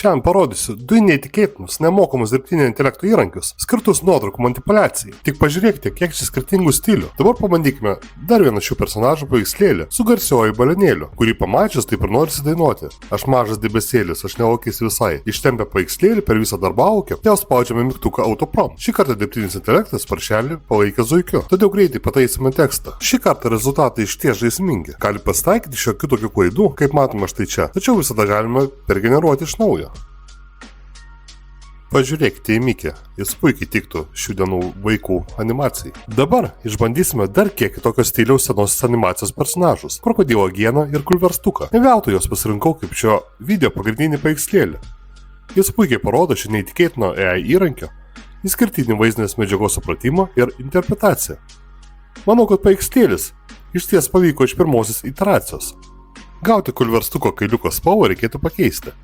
Šiandien parodysiu du neįtikėtinus, nemokamus dirbtinio intelekto įrankius, skirtus nuotraukų manipuliacijai. Tik pažiūrėkite, kiek čia skirtingų stilių. Dabar pabandykime dar vieną šių personažų paveikslėlį su garsiuoju balionėliu, kurį pamačius taip ir norisi dainuoti. Aš mažas debesėlis, aš neokis visai. Ištempę paveikslėlį per visą darbaukę, vėl spaudžiame mygtuką autoprom. Šį kartą dirbtinis intelektas paršelį palaikė zuikiu, todėl greitai pataisime tekstą. Šį kartą rezultatai išties žaismingi. Gali pasitaikyti šiokių tokių klaidų, kaip matome štai čia, tačiau visada galime pergeneruoti iš naujo. Pažiūrėkite į Mikį, jis puikiai tiktų šių dienų vaikų animacijai. Dabar išbandysime dar kiek kitokio stiliaus senosios animacijos personažus – krokodilo Gieną ir Kulverstuką. Ne veltui juos pasirinkau kaip šio video pagrindinį paveikslėlį. Jis puikiai parodo šį neįtikėtino AI įrankio, išskirtinį vaizdinės medžiagos supratimą ir interpretaciją. Manau, kad paveikslėlis išties pavyko iš pirmosios iteracijos. Gauti Kulverstuko kailiuko spalvą reikėtų pakeisti.